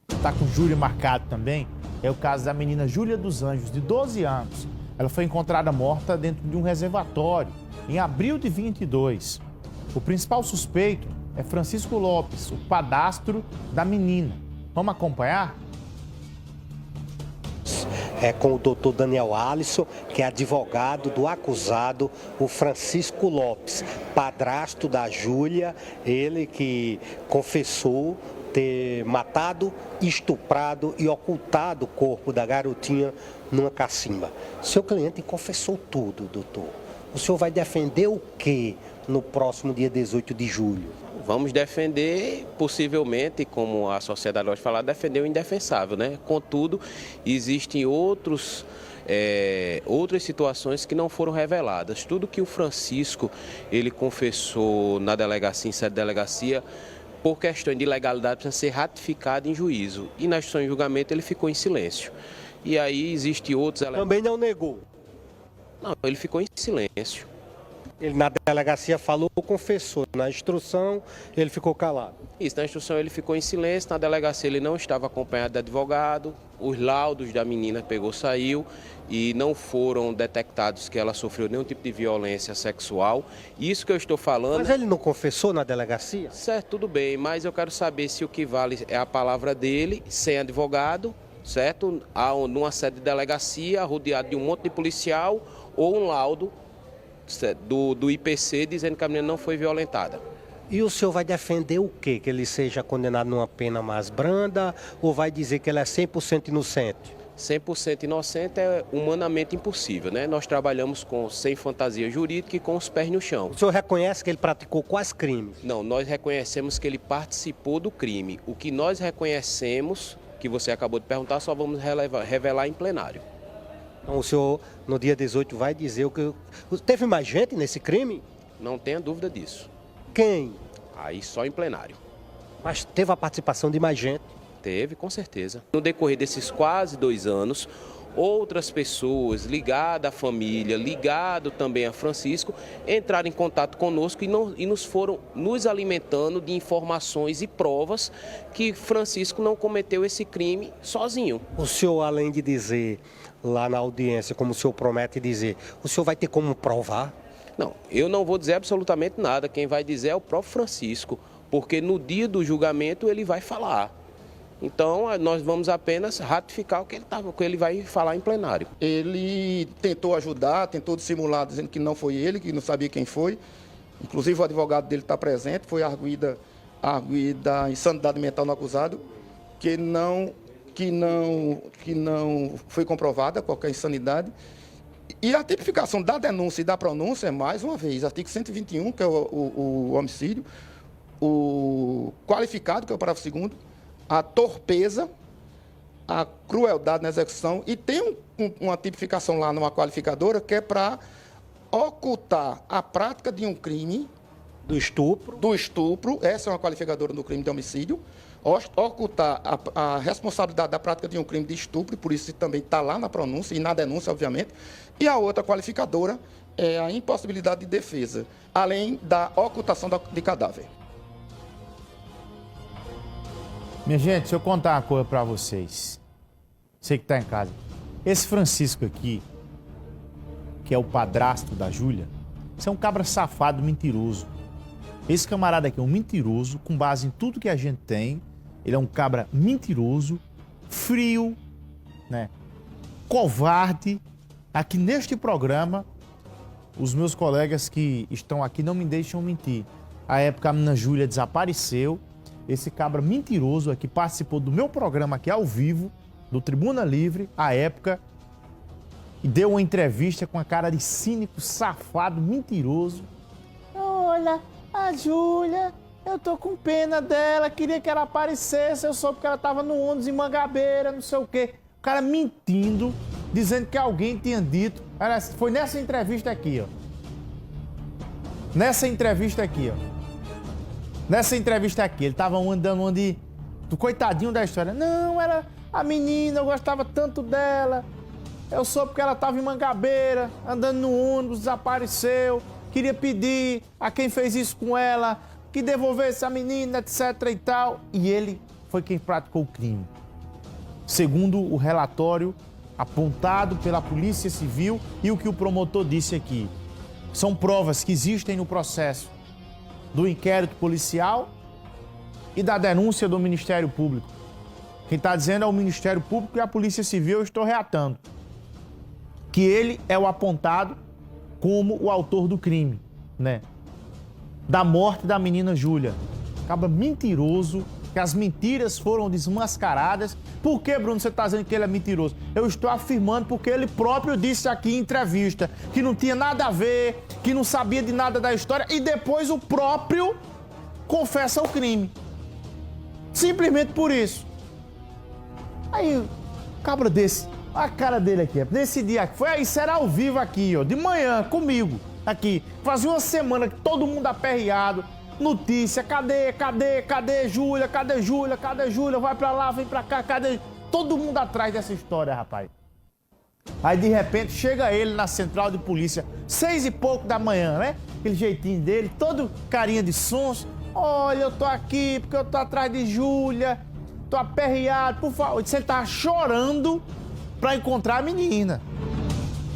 Está com júri marcado também, é o caso da menina Júlia dos Anjos, de 12 anos. Ela foi encontrada morta dentro de um reservatório, em abril de 22. O principal suspeito é Francisco Lopes, o padrasto da menina. Vamos acompanhar? É com o doutor Daniel Alisson, que é advogado do acusado, o Francisco Lopes, padrasto da Júlia, ele que confessou ter matado, estuprado e ocultado o corpo da garotinha numa cacimba. Seu cliente confessou tudo, doutor. O senhor vai defender o quê no próximo dia 18 de julho? Vamos defender, possivelmente, como a sociedade pode falar, defender o indefensável, né? Contudo, existem outras situações que não foram reveladas. Tudo que o Francisco, ele confessou na delegacia, em sede de delegacia, por questão de legalidade, precisa ser ratificado em juízo. E na instrução de julgamento ele ficou em silêncio. E aí existem outros elementos. Também não negou? Não, ele ficou em silêncio. Ele na delegacia falou, confessou. Na instrução, ele ficou calado. Isso, na instrução ele ficou em silêncio, na delegacia ele não estava acompanhado de advogado, os laudos da menina saiu e não foram detectados que ela sofreu nenhum tipo de violência sexual. Isso que eu estou falando... Mas ele não confessou na delegacia? Certo, tudo bem, mas eu quero saber se o que vale é a palavra dele, sem advogado, certo? Numa sede de delegacia, rodeado de um monte de policial, ou um laudo do IPC dizendo que a menina não foi violentada. E o senhor vai defender o quê? Que ele seja condenado numa pena mais branda ou vai dizer que ele é 100% inocente? 100% inocente é humanamente impossível, né? Nós trabalhamos sem fantasia jurídica e com os pés no chão. O senhor reconhece que ele praticou quais crimes? Não, nós reconhecemos que ele participou do crime. O que nós reconhecemos, que você acabou de perguntar, só vamos revelar em plenário. Então o senhor, no dia 18, vai dizer o que... Teve mais gente nesse crime? Não tenha dúvida disso. Quem? Aí só em plenário. Mas teve a participação de mais gente? Teve, com certeza. No decorrer desses quase 2 anos, outras pessoas ligadas à família, ligado também a Francisco, entraram em contato conosco e nos foram nos alimentando de informações e provas que Francisco não cometeu esse crime sozinho. O senhor, além de dizer lá na audiência, como o senhor promete dizer, o senhor vai ter como provar? Não, eu não vou dizer absolutamente nada. Quem vai dizer é o próprio Francisco, porque no dia do julgamento ele vai falar. Então, nós vamos apenas ratificar o que ele vai falar em plenário. Ele tentou ajudar, tentou dissimular, dizendo que não foi ele, que não sabia quem foi. Inclusive, o advogado dele está presente, foi arguida insanidade mental no acusado, que não foi comprovada qualquer insanidade. E a tipificação da denúncia e da pronúncia, mais uma vez, artigo 121, que é o homicídio, o qualificado, que é o parágrafo 2º, a torpeza, a crueldade na execução, e tem uma tipificação lá numa qualificadora que é para ocultar a prática de um crime. Do estupro? Do estupro, essa é uma qualificadora do crime de homicídio. Ocultar a responsabilidade da prática de um crime de estupro, e por isso também está lá na pronúncia e na denúncia, obviamente. E a outra qualificadora é a impossibilidade de defesa, além da ocultação de cadáver. Minha gente, deixa eu contar uma coisa pra vocês. Você que tá em casa. Esse Francisco aqui, que é o padrasto da Júlia, esse é um cabra safado, mentiroso. Esse camarada aqui é um mentiroso, com base em tudo que a gente tem. Ele é um cabra mentiroso, frio, né? Covarde. Aqui neste programa, os meus colegas que estão aqui não me deixam mentir. A época a menina Júlia desapareceu. Esse cabra mentiroso aqui participou do meu programa aqui ao vivo, do Tribuna Livre, à época, e deu uma entrevista com a cara de cínico, safado, mentiroso. Olha, a Júlia, eu tô com pena dela, queria que ela aparecesse, eu soube que ela tava no ônibus em Mangabeira, não sei o quê. O cara mentindo, dizendo que alguém tinha dito. Foi nessa entrevista aqui, ó. Nessa entrevista aqui, ó. Nessa entrevista aqui, ele tava andando onde... Do coitadinho da história. Não, era a menina, eu gostava tanto dela. Eu soube que ela tava em Mangabeira, andando no ônibus, desapareceu. Queria pedir a quem fez isso com ela que devolvesse a menina, etc e tal. E ele foi quem praticou o crime. Segundo o relatório apontado pela Polícia Civil e o que o promotor disse aqui. São provas que existem no processo do inquérito policial e da denúncia do Ministério Público. Quem está dizendo é o Ministério Público e a Polícia Civil, eu estou reatando. Que ele é o apontado como o autor do crime, né? Da morte da menina Júlia. Acaba mentiroso, que as mentiras foram desmascaradas. Por que, Bruno, você está dizendo que ele é mentiroso? Eu estou afirmando porque ele próprio disse aqui em entrevista que não tinha nada a ver, que não sabia de nada da história e depois o próprio confessa o crime. Simplesmente por isso. Aí, cabra desse, a cara dele aqui, desse dia aqui, foi aí, será ao vivo aqui, ó, de manhã, comigo, aqui. Fazia uma semana que todo mundo aperreado, notícia, cadê Júlia, cadê Júlia, vai pra lá, vem pra cá, cadê... Todo mundo atrás dessa história, rapaz. Aí, de repente, chega ele na central de polícia, 6 e pouco da manhã, né? Aquele jeitinho dele, todo carinha de sons. Olha, eu tô aqui porque eu tô atrás de Júlia, tô aperreado, por favor. Ele tá chorando pra encontrar a menina.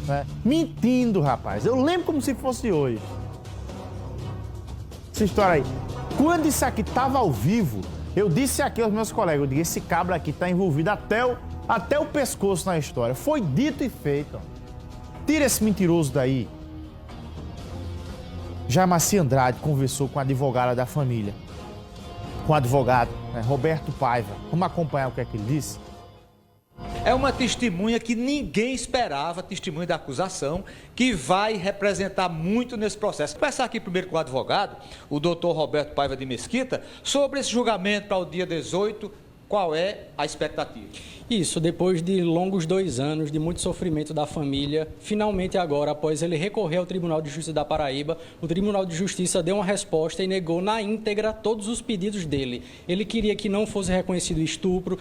Né? Mentindo, rapaz. Eu lembro como se fosse hoje. Essa história aí. Quando isso aqui tava ao vivo, eu disse aqui aos meus colegas, eu disse, esse cabra aqui tá envolvido até o pescoço na história. Foi dito e feito. Ó. Tira esse mentiroso daí. Jaimaci Andrade conversou com a advogada da família. Com o advogado, né, Roberto Paiva. Vamos acompanhar o que é que ele disse? É uma testemunha que ninguém esperava, testemunha da acusação, que vai representar muito nesse processo. Vou conversar aqui primeiro com o advogado, o doutor Roberto Paiva de Mesquita, sobre esse julgamento para o dia 18, qual é a expectativa? Isso, depois de longos 2 anos de muito sofrimento da família, finalmente agora, após ele recorrer ao Tribunal de Justiça da Paraíba, o Tribunal de Justiça deu uma resposta e negou na íntegra todos os pedidos dele. Ele queria que não fosse reconhecido estupro,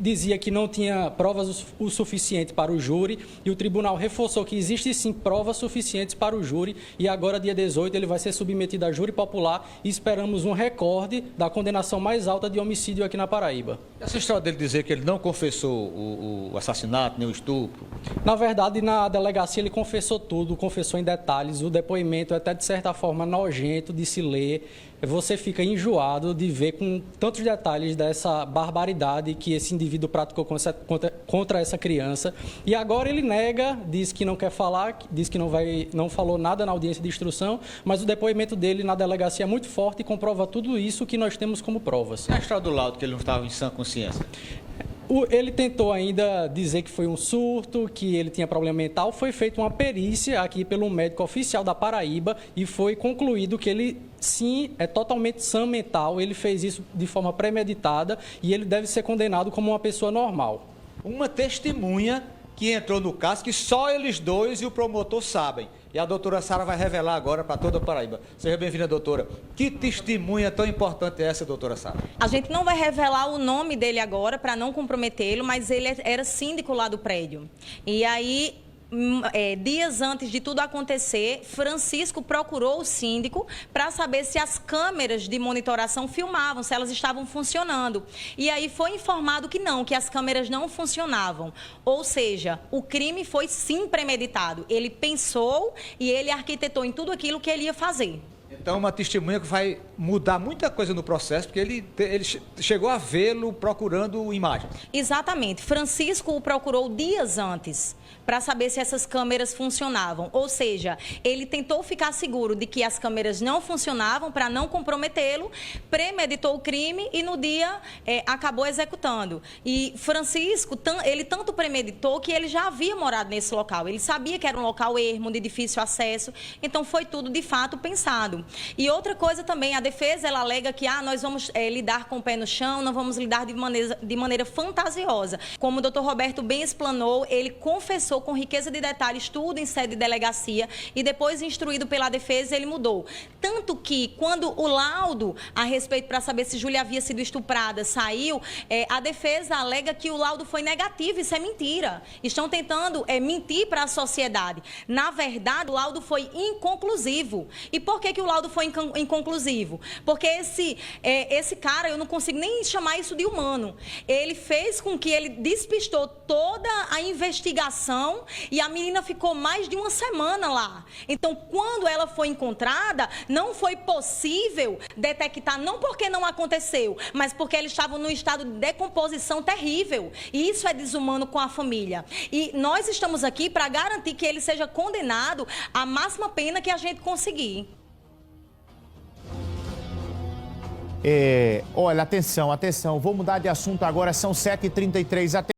dizia que não tinha provas o suficiente para o júri, e o tribunal reforçou que existe sim provas suficientes para o júri, e agora, dia 18, ele vai ser submetido a júri popular e esperamos um recorde da condenação mais alta de homicídio aqui na Paraíba. Essa história dele dizer que ele não confessou o assassinato, nem o estupro? Na verdade, na delegacia ele confessou tudo, confessou em detalhes. O depoimento é até, de certa forma, nojento de se ler. Você fica enjoado de ver com tantos detalhes dessa barbaridade que esse indivíduo praticou contra essa criança. E agora ele nega, diz que não quer falar, diz que não falou nada na audiência de instrução, mas o depoimento dele na delegacia é muito forte e comprova tudo isso que nós temos como provas. E a história do laudo, que ele não estava em sã consciência? Ele tentou ainda dizer que foi um surto, que ele tinha problema mental. Foi feita uma perícia aqui pelo médico oficial da Paraíba e foi concluído que ele, sim, é totalmente sã mental. Ele fez isso de forma premeditada e ele deve ser condenado como uma pessoa normal. Uma testemunha que entrou no caso que só eles dois e o promotor sabem. E a doutora Sara vai revelar agora para toda a Paraíba. Seja bem-vinda, doutora. Que testemunha tão importante é essa, doutora Sara? A gente não vai revelar o nome dele agora para não comprometê-lo, mas ele era síndico lá do prédio. E aí, dias antes de tudo acontecer, Francisco procurou o síndico para saber se as câmeras de monitoração filmavam, se elas estavam funcionando. E aí foi informado que não, que as câmeras não funcionavam. Ou seja, o crime foi sim premeditado. Ele pensou e ele arquitetou em tudo aquilo que ele ia fazer. Então, uma testemunha que vai mudar muita coisa no processo, porque ele chegou a vê-lo procurando imagens. Exatamente. Francisco o procurou dias antes para saber se essas câmeras funcionavam. Ou seja, ele tentou ficar seguro de que as câmeras não funcionavam para não comprometê-lo, premeditou o crime e no dia acabou executando. E Francisco, ele tanto premeditou que ele já havia morado nesse local. Ele sabia que era um local ermo, de difícil acesso, então foi tudo de fato pensado. E outra coisa também, a defesa ela alega que nós vamos lidar com o pé no chão, não vamos lidar de maneira fantasiosa. Como o doutor Roberto bem explanou, ele confessou com riqueza de detalhes tudo em sede de delegacia e depois, instruído pela defesa, ele mudou. Tanto que, quando o laudo a respeito para saber se Júlia havia sido estuprada saiu, a defesa alega que o laudo foi negativo. Isso é mentira. Estão tentando mentir para a sociedade. Na verdade, o laudo foi inconclusivo. E por que o laudo laudo foi inconclusivo. Porque esse cara, eu não consigo nem chamar isso de humano. Ele fez com que ele despistou toda a investigação e a menina ficou mais de uma semana lá. Então, quando ela foi encontrada, não foi possível detectar, não porque não aconteceu, mas porque eles estavam num estado de decomposição terrível. E isso é desumano com a família. E nós estamos aqui para garantir que ele seja condenado à máxima pena que a gente conseguir. Olha, atenção, vou mudar de assunto agora, são 7h33.